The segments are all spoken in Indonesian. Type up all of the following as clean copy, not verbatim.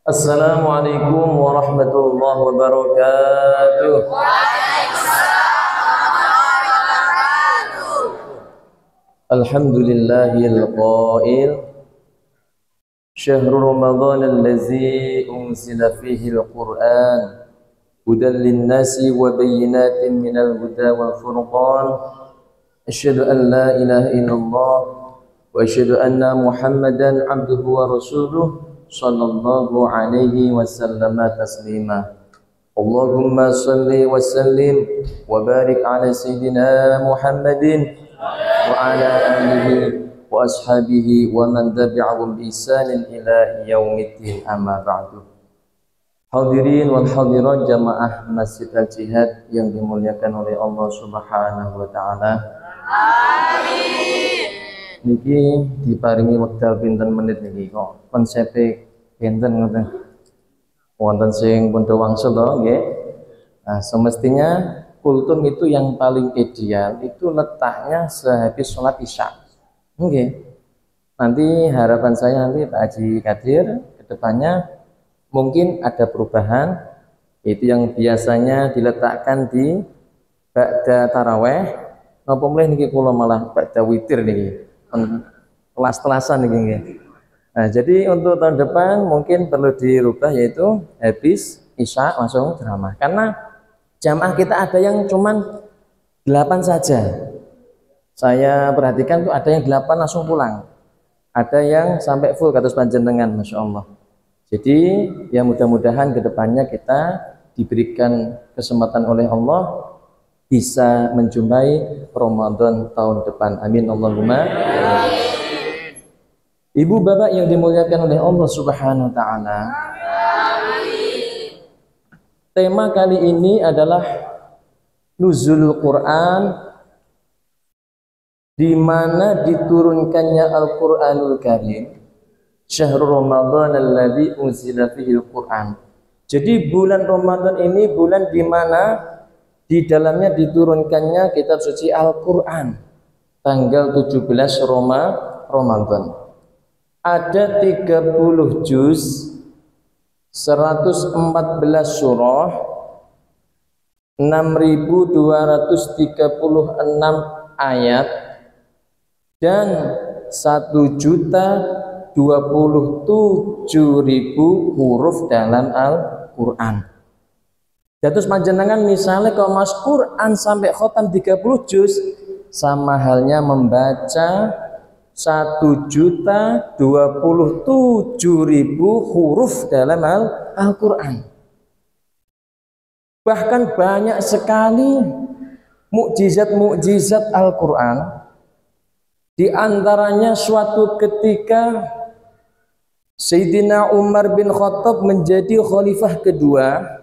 Assalamualaikum warahmatullahi wabarakatuh. Alhamdulillahil qail syahrul ramadhan allazi unzila fihi al-Qur'an hudan lin-nasi wa bayyinatin minal huda wal furqan. Asyhadu an la ilaha illallah wa asyhadu anna Muhammadan abduhu wa rasuluh sallallahu alaihi wasallam taslima. Allahumma salli wa sallim wa barik ala sayyidina Muhammadin wa ala alihi wa ashabihi wa man tabi'ahum bi ihsanin ila yaumiddin, amma ba'du. Hadirin wal hadirat jamaah Masjid Al-Jihad yang dimuliakan oleh Allah Subhanahu wa taala. Amin. Niki diparingi wekdal pinten menit niki kok konsepe pinten ngoten. Wonten sing pun wangsul to nggih. Nah, semestinya kultum itu yang paling ideal itu letaknya sehabis sholat Isya. Nggih. Nanti harapan saya nanti Pak Haji Kadir kedepannya mungkin ada perubahan, itu yang biasanya diletakkan di ba'da taraweh. Napa mulai niki kula malah ba'da witir niki. Kelas-kelasan niki nggih. Nah, jadi untuk tahun depan mungkin perlu dirubah, yaitu habis Isya langsung ceramah. Karena jamaah kita ada yang cuman 8 saja. Saya perhatikan tuh ada yang 8 langsung pulang. Ada yang sampai full kados panjenengan, Masya Allah. Jadi ya mudah-mudahan kedepannya kita diberikan kesempatan oleh Allah bisa menjumpai Ramadan tahun depan. Amin Allahumma. Ibu bapak yang dimuliakan oleh Allah Subhanahu wa taala. Tema kali ini adalah nuzulul Quran, di mana diturunkannya Al-Qur'anul Karim. Syahrul Ramadan alladzi unzila fihil Qur'an. Jadi bulan Ramadan ini bulan di mana di dalamnya diturunkannya kitab suci Al-Qur'an. Tanggal 17 Ramadan. Ada 30 juz, 114 surah, 6.236 ayat, dan 1.027.000 huruf dalam Al-Quran. Terus panjenengan misalnya kalau mas Quran sampai khotam 30 juz, sama halnya membaca 1.027.000 huruf dalam Al-Quran. Bahkan banyak sekali mukjizat-mukjizat Al-Quran. Di antaranya suatu ketika Sayyidina Umar bin Khattab menjadi khalifah kedua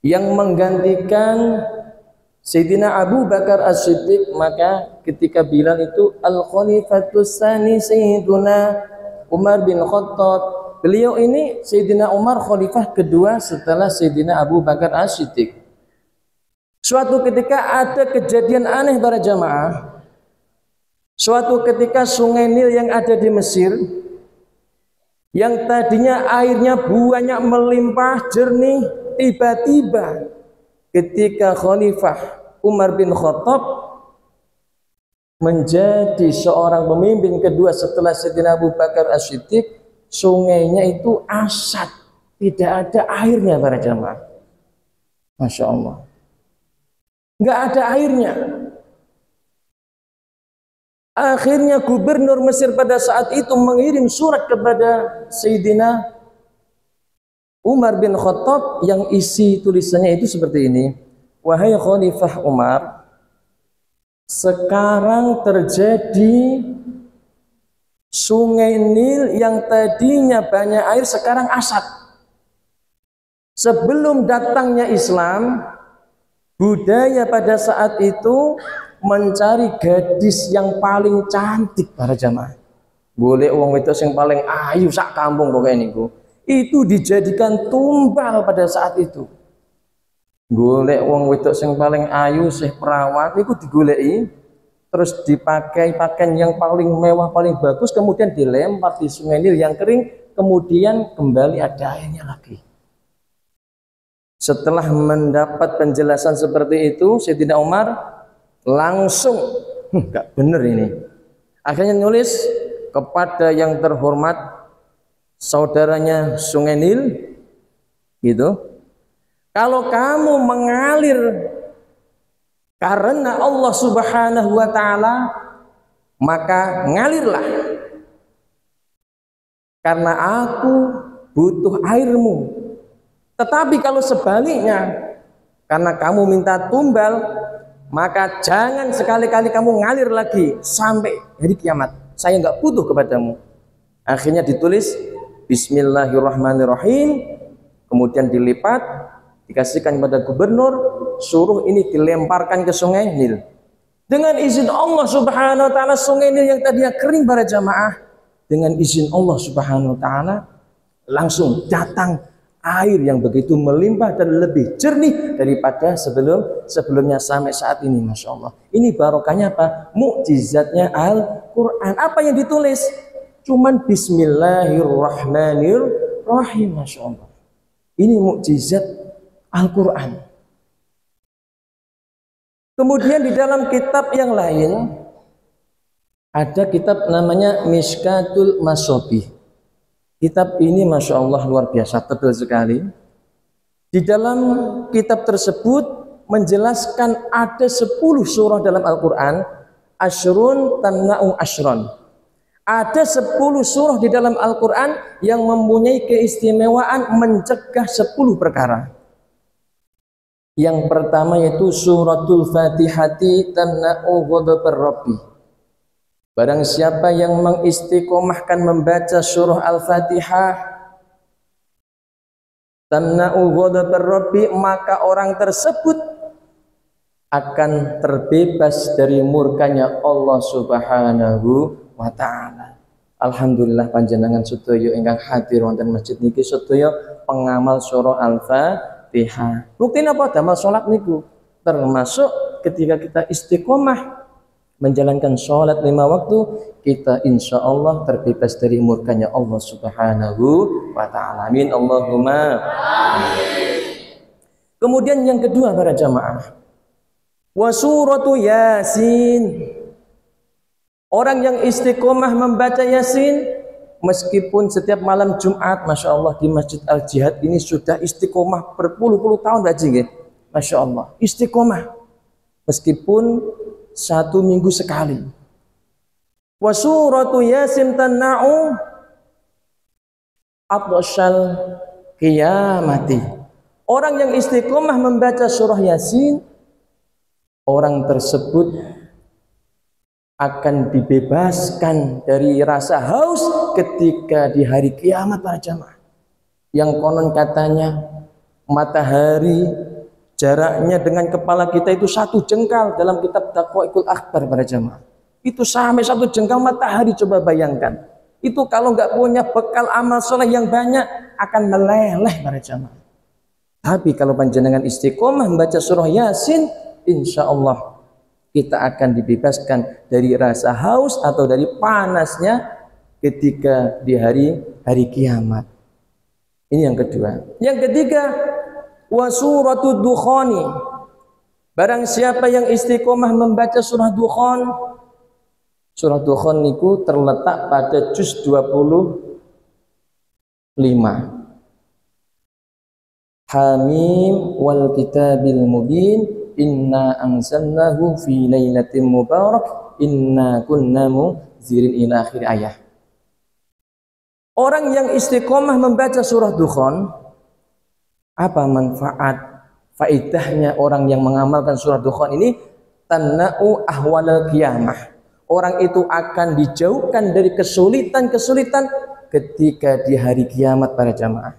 yang menggantikan Sayyidina Abu Bakar As-Siddiq, maka ketika Bilal itu Al-Khalifatus Tsani Sayyiduna Umar bin Khattab. Beliau ini Sayyidina Umar khalifah kedua setelah Sayyidina Abu Bakar As-Siddiq. Suatu ketika ada kejadian aneh para jamaah. Suatu ketika sungai Nil yang ada di Mesir, yang tadinya airnya banyak melimpah jernih, tiba-tiba ketika Khalifah Umar bin Khattab menjadi seorang pemimpin kedua setelah Sayyidina Abu Bakar As-Siddiq, sungainya itu asat, tidak ada airnya para jamaah. Masya Allah, nggak ada airnya. Akhirnya gubernur Mesir pada saat itu mengirim surat kepada Sayyidina Umar bin Khattab yang isi tulisannya itu seperti ini. Wahai Khalifah Umar, sekarang terjadi sungai Nil yang tadinya banyak air sekarang asat. Sebelum datangnya Islam, budaya pada saat itu mencari gadis yang paling cantik para jamaah. Boleh uang itu yang paling ayu sak kampung pokoknya niku. Itu dijadikan tumbal pada saat itu. Golek wong wedok sing paling ayu, sih perawat niku digoleki, terus dipakai pakaian yang paling mewah, paling bagus, kemudian dilempar di sungai Nil yang kering, kemudian kembali ada airnya lagi. Setelah mendapat penjelasan seperti itu, Sayyidina Umar langsung nggak bener ini. Akhirnya nulis kepada yang terhormat saudaranya Sungai Nil, gitu. Kalau kamu mengalir karena Allah Subhanahu wa Ta'ala, maka ngalirlah. Karena aku butuh airmu. Tetapi kalau sebaliknya, karena kamu minta tumbal, maka jangan sekali-kali kamu ngalir lagi sampai hari kiamat. Saya nggak butuh kepadamu. Akhirnya ditulis Bismillahirrahmanirrahim, kemudian dilipat, dikasihkan kepada gubernur, suruh ini dilemparkan ke Sungai Nil. Dengan izin Allah Subhanahu wa Ta'ala, Sungai Nil yang tadinya kering para jamaah, dengan izin Allah Subhanahu wa Ta'ala langsung datang air yang begitu melimpah dan lebih jernih daripada sebelumnya sampai saat ini. Masya Allah, ini barokahnya apa? Mukjizatnya Al-Quran. Apa yang ditulis? Cuman Bismillahirrahmanirrahim. Masya Allah, ini mukjizat Al-Quran. Kemudian di dalam kitab yang lain ada kitab namanya Mishkatul Mashabih. Kitab ini Masya Allah luar biasa, tebal sekali. Di dalam kitab tersebut menjelaskan ada 10 surah dalam Al-Quran. Ashrun tamna'u ashron. Ada 10 surah di dalam Al-Quran yang mempunyai keistimewaan mencegah 10 perkara. Yang pertama yaitu suratul Fatihati tamna'u ghadabar Rabbi. Barang siapa yang mengistiqomahkan membaca surah Al-Fatihah tamna'u ghadabar Rabbi, maka orang tersebut akan terbebas dari murkanya Allah Subhanahu wa Ta'ala. Alhamdulillah panjenengan sedaya ingkang hadir wonten masjid niki sedaya pengamal surah Al-Fatihah. Buktinya apa? Damal sholat niku termasuk ketika kita istiqomah menjalankan sholat 5 waktu, kita insya Allah terbebas dari murkanya Allah Subhanahu wa Ta'ala. Amin Allahumma amin. Kemudian yang kedua para jamaah, wa suratu Yasin. Orang yang istiqomah membaca Yasin, meskipun setiap malam Jumat, Masya Allah, di Masjid Al-Jihad ini sudah istiqomah berpuluh-puluh tahun, Masya Allah, istiqomah meskipun 1 minggu sekali. Wa suratu Yasin tana'u atshal qiyamati. Orang yang istiqomah membaca surah Yasin, orang tersebut akan dibebaskan dari rasa haus ketika di hari kiamat para jamaah. Yang konon katanya matahari jaraknya dengan kepala kita itu 1 jengkal dalam kitab Daqaiqul Akhbar para jamaah. Itu sampai 1 jengkal matahari, coba bayangkan. Itu kalau nggak punya bekal amal soleh yang banyak akan meleleh para jamaah. Tapi kalau panjenengan istiqomah membaca surah Yasin, insya Allah kita akan dibebaskan dari rasa haus atau dari panasnya ketika di hari kiamat. Ini yang kedua. Yang ketiga, wa suratul Dukhani. Barang siapa yang istiqomah membaca surah Dukhan, surah Dukhan niku terletak pada juz 25. Hamim wal kitabil mubin, inna anzalnahu fi lailatin mubarak, inna kunna munzirin, ila akhir ayat. Orang yang istiqomah membaca surah Dukhan, apa manfaat faedahnya orang yang mengamalkan surah Dukhan ini? Tana'u ahwalal qiyamah. Orang itu akan dijauhkan dari kesulitan-kesulitan ketika di hari kiamat para jamaah.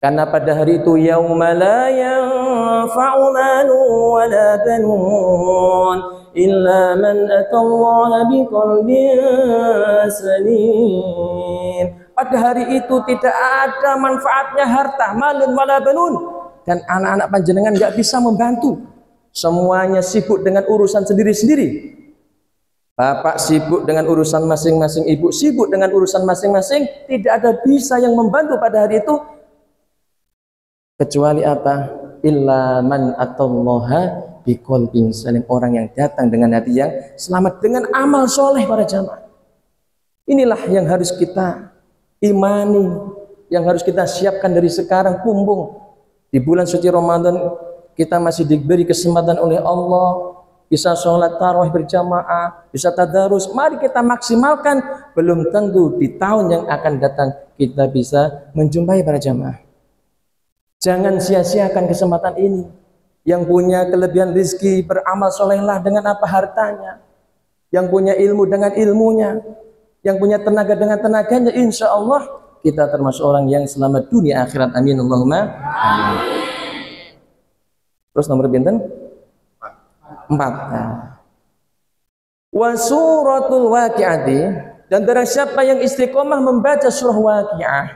Karena pada hari itu yauma la yanfa'u malun wa la banun illa man atallaha biqalbin salim. Pada hari itu tidak ada manfaatnya harta, malun wala banun, dan anak-anak panjenengan nggak bisa membantu. Semuanya sibuk dengan urusan sendiri-sendiri. Bapak sibuk dengan urusan masing-masing, ibu sibuk dengan urusan masing-masing, tidak ada bisa yang membantu pada hari itu kecuali apa? Illa man atallaha biqalbin salim, orang yang datang dengan hati yang selamat dengan amal soleh para jamaah. Inilah yang harus kita imani, yang harus kita siapkan dari sekarang. Pumbung di bulan suci Ramadan kita masih diberi kesempatan oleh Allah bisa sholat tarawih berjamaah, bisa tadarus. Mari kita maksimalkan. Belum tentu di tahun yang akan datang kita bisa menjumpai para jamaah. Jangan sia-siakan kesempatan ini. Yang punya kelebihan rezeki beramal solehlah dengan apa hartanya. Yang punya ilmu dengan ilmunya. Yang punya tenaga dengan tenaganya. Insya Allah kita termasuk orang yang selamat dunia akhirat. Amin Allahumma amin. Terus nomor pinten? 4. Wa suratul waqi'ati, dan barang siapa yang istiqomah membaca surah Waqi'ah.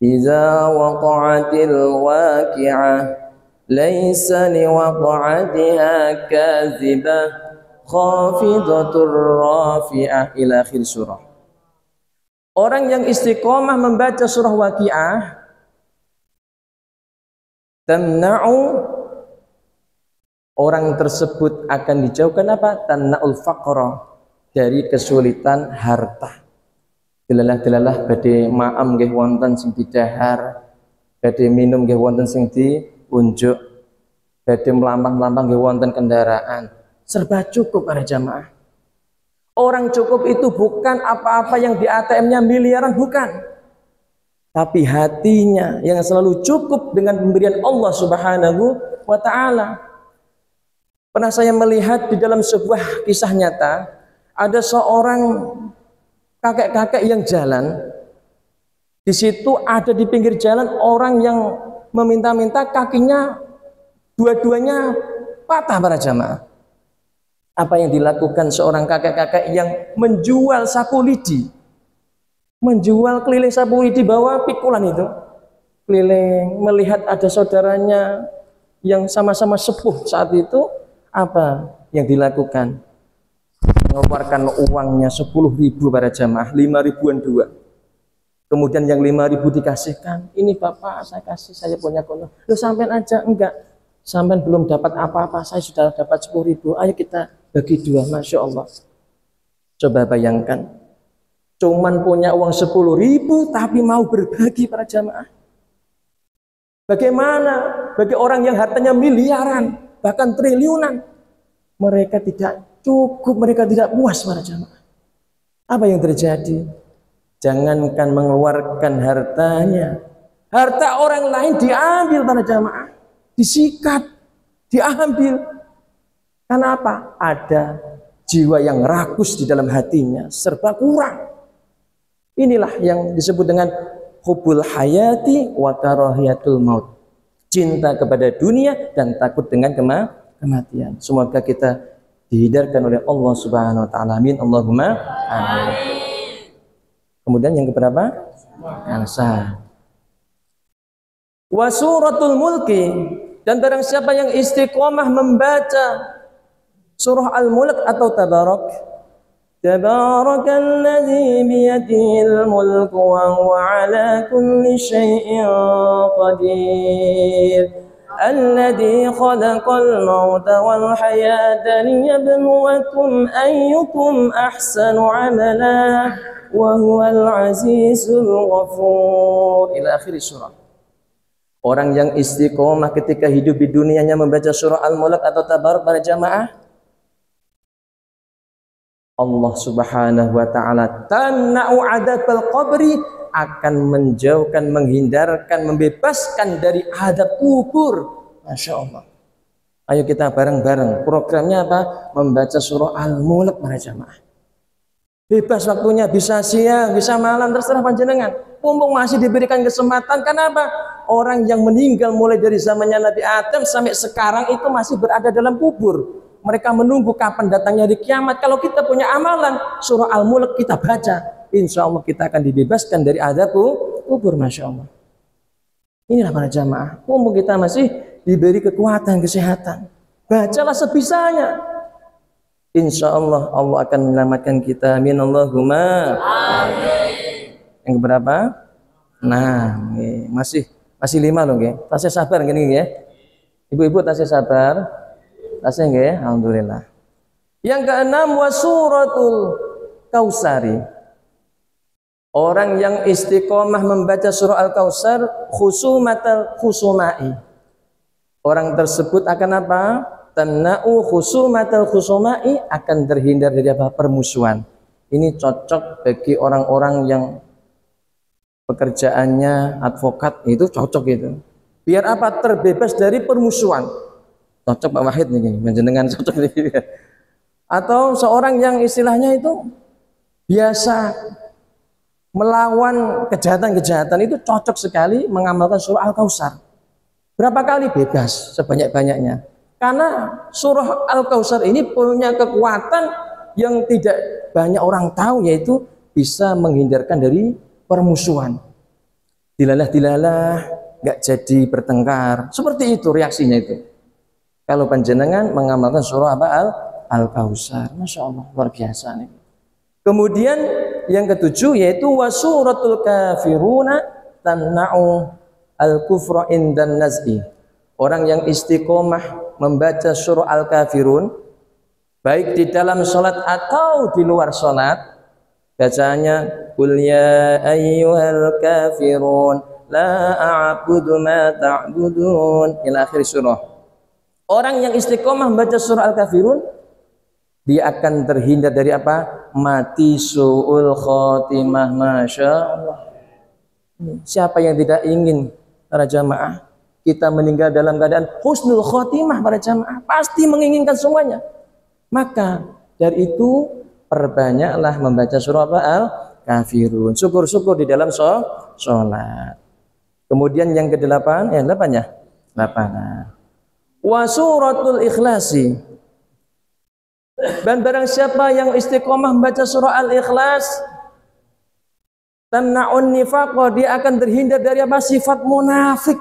Iza waqa'atil waqi'ah laisa liwaqa'atiha kadzibah khafidatur rafi'ah ila akhir surah. Orang yang istiqomah membaca surah Waqi'ah tamna'u, orang tersebut akan dijauhkan apa? Tannaul faqra, dari kesulitan harta. Delalah-delalah badhe maam nggih wonten sing didahar, badhe minum nggih wonten sing diunjuk, badhe mlampah-mlampah nggih wonten kendaraan. Serba cukup para jamaah. Orang cukup itu bukan apa-apa yang di ATM-nya miliaran, bukan. Tapi hatinya yang selalu cukup dengan pemberian Allah Subhanahu wa ta'ala. Pernah saya melihat di dalam sebuah kisah nyata, ada seorang kakek-kakek yang jalan. Di situ ada di pinggir jalan orang yang meminta-minta, kakinya dua-duanya patah para jamaah. Apa yang dilakukan seorang kakek-kakek yang menjual sapu lidi? Menjual keliling sapu lidi, bawa pikulan itu. Keliling, melihat ada saudaranya yang sama-sama sepuh saat itu. Apa yang dilakukan? Mengeluarkan uangnya 10.000 para jamaah, 5.000-an dua. Kemudian yang 5.000 dikasihkan. Ini bapak saya kasih, saya punya kono. Loh sampean aja, enggak. Sampean belum dapat apa-apa, saya sudah dapat 10.000. Ayo kita bagi dua, masya Allah. Coba bayangkan, cuman punya uang 10.000 tapi mau berbagi para jamaah. Bagaimana bagi orang yang hartanya miliaran, bahkan triliunan, mereka tidak cukup, mereka tidak puas para jamaah. Apa yang terjadi? Jangankan mengeluarkan hartanya, harta orang lain diambil para jamaah, disikat, diambil. Karena apa? Ada jiwa yang rakus di dalam hatinya, serba kurang. Inilah yang disebut dengan hubbul hayati wa karahiyatul maut. Cinta kepada dunia dan takut dengan kematian. Semoga kita dihindarkan oleh Allah Subhanahu wa taala. Amin Allahumma amin. Kemudian yang keberapa? Yang sah. Wa suratul mulki, dan barang siapa yang istiqomah membaca surah Al-Mulk atau Tabarak. Tabarakalladzi biyadihil mulku wa huwa ala kulli syai'in qadir. Alladzi khalaqal mauta wal hayata liyabluwakum ayyukum ahsanu amala wa huwal azizul ghafur. Ila akhir surah. Orang yang istiqomah ketika hidup di dunianya membaca surah Al-Mulk atau Tabarak para jamaah, Allah Subhanahu wa ta'ala tamna'u adzabal qabri, akan menjauhkan, menghindarkan, membebaskan dari adab kubur. Masya Allah. Ayo kita bareng-bareng. Programnya apa? Membaca surah Al-Mulk para jamaah. Bebas waktunya, bisa siang, bisa malam, terserah panjenengan. Mumpung masih diberikan kesempatan. Kenapa? Orang yang meninggal mulai dari zamannya Nabi Adam sampai sekarang itu masih berada dalam kubur. Mereka menunggu kapan datangnya hari kiamat. Kalau kita punya amalan surah Al-Mulk kita baca, insya Allah kita akan dibebaskan dari azab kubur. Masya Allah. Inilah para jamaah. Mumpung kita masih diberi kekuatan, kesehatan, bacalah sebisanya. insya Allah Allah akan menyelamatkan kita. Amin Allahumma. Yang berapa? Nah, masih 5 loh, nggih. Tasih sabar gini nggih. Ibu-ibu tasih sabar. Tasih nggih, alhamdulillah. Yang keenam wasuratul Kausari. Orang yang istiqomah membaca surah Al-Kautsar khusumatal khusumai. Orang tersebut akan apa? Tamna'u khusumatal khusumai, akan terhindar dari apa? Permusuhan. Ini cocok bagi orang-orang yang pekerjaannya advokat, itu cocok itu. Biar apa? Terbebas dari permusuhan. Cocok Pak Wahid nih, menjenengan cocok nih. Atau seorang yang istilahnya itu biasa melawan kejahatan-kejahatan, itu cocok sekali mengamalkan surah Al-Kautsar. Berapa kali? Bebas, sebanyak-banyaknya. Karena surah Al-Kautsar ini punya kekuatan yang tidak banyak orang tahu, yaitu bisa menghindarkan dari permusuhan. Dilalah, nggak jadi bertengkar. Seperti itu reaksinya itu. Kalau panjenengan mengamalkan surah apa? Al-Kautsar. Masya Allah, luar biasa nih. Kemudian yang ketujuh yaitu wasuratul kafiruna tamna'u al-kufra indan naz'i. Orang yang istiqomah membaca surah Al-Kafirun baik di dalam sholat atau di luar sholat, bacanya qul ya ayyuhal kafirun la a'budu ma ta'budun ila akhir surah. Orang yang istiqomah membaca surah Al-Kafirun, dia akan terhindar dari apa? Mati su'ul khotimah. Masya Allah. Siapa yang tidak ingin para jamaah kita meninggal dalam keadaan husnul khotimah? Para jamaah pasti menginginkan semuanya. Maka dari itu perbanyaklah membaca surah Al-Kafirun. Syukur-syukur di dalam sholat. Kemudian yang ke-8, ya 8 ya? 8. Wa suratul ikhlasi. Dan barang siapa yang istiqomah membaca surah Al-Ikhlas, tamna'un nifaqah, dia akan terhindar dari apa? Sifat munafik.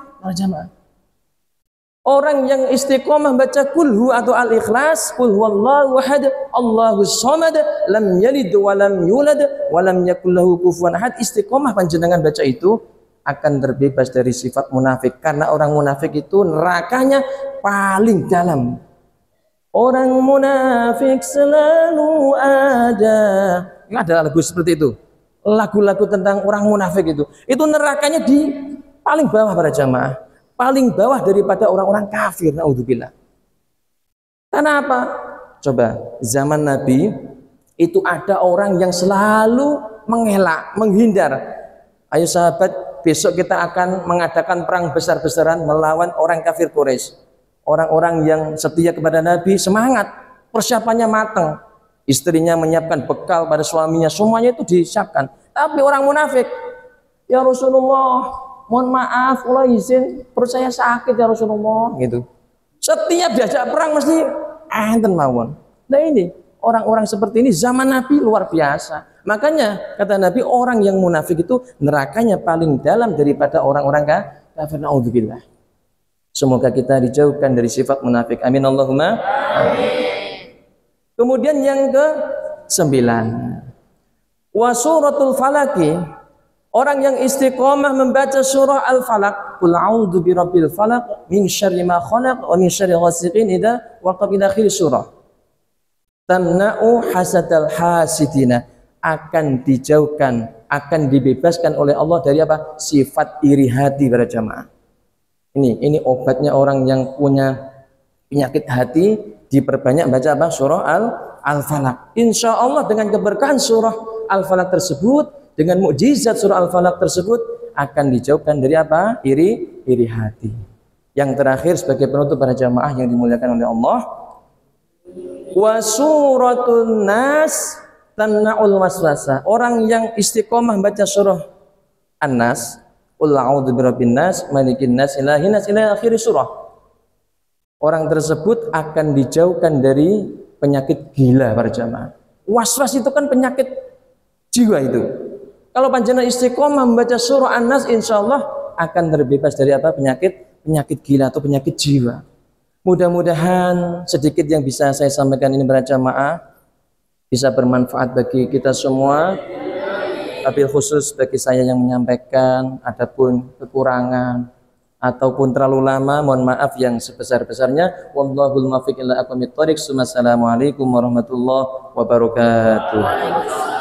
Orang yang istiqomah membaca kulhu atau Al-Ikhlas, qul huwallahu ahad, Allahus samad, lam yalid wa lam yulad wa lam yakul lahu kufuwan ahad. Istiqomah panjenengan baca itu akan terbebas dari sifat munafik, karena orang munafik itu nerakanya paling dalam. Orang munafik selalu ada. Ini ada lagu seperti itu. Lagu-lagu tentang orang munafik itu nerakanya di paling bawah para jamaah. Paling bawah daripada orang-orang kafir. Naudzubillah. Karena apa? Coba, zaman Nabi itu ada orang yang selalu mengelak, menghindar. Ayo sahabat, besok kita akan mengadakan perang besar-besaran melawan orang kafir Quraisy. Orang-orang yang setia kepada Nabi semangat, persiapannya matang, istrinya menyiapkan bekal pada suaminya, semuanya itu disiapkan. Tapi orang munafik, ya Rasulullah, mohon maaf, Allah izin, perut saya sakit ya Rasulullah, gitu. Setiap diajak perang mesti enten mawon. Nah ini orang-orang seperti ini zaman Nabi luar biasa. Makanya kata Nabi, orang yang munafik itu nerakanya paling dalam daripada orang-orang kafir. Naudzubillah. Semoga kita dijauhkan dari sifat munafik. Amin Allahumma. Amin. Kemudian yang ke-9, wasuratul falaki. Orang yang istiqomah membaca surah Al-Falaq, qul a'udzu birabbil falaq min syarri ma khalaq wa min syarri ghasiqin idza waqab, ila akhir surah. Tamna'u hasadal hasidina, akan dijauhkan, akan dibebaskan oleh Allah dari apa? Sifat iri hati para jamaah. Ini obatnya orang yang punya penyakit hati, diperbanyak baca apa? Surah Al-Falaq. Insya Allah dengan keberkahan surah Al-Falaq tersebut, dengan mukjizat surah Al-Falaq tersebut, akan dijauhkan dari apa? Iri hati. Yang terakhir sebagai penutup para jamaah yang dimuliakan oleh Allah, wa suratun nas tamna'ul waswasa. Orang yang istiqomah membaca surah An-Nas, qul a'udzu birabbin nas, malikin nas, ilahin nas, ila akhir surah. Orang tersebut akan dijauhkan dari penyakit gila para jamaah. Waswas itu kan penyakit jiwa itu. Kalau panjenengan istiqomah membaca surah An-Nas, insya Allah akan terbebas dari apa? Penyakit gila atau penyakit jiwa. Mudah-mudahan sedikit yang bisa saya sampaikan ini berjamaah bisa bermanfaat bagi kita semua. Tapi khusus bagi saya yang menyampaikan, adapun kekurangan ataupun terlalu lama, mohon maaf yang sebesar-besarnya. Wallahul muwaffiq ila aqwamit thoriq. Assalamualaikum warahmatullahi wabarakatuh.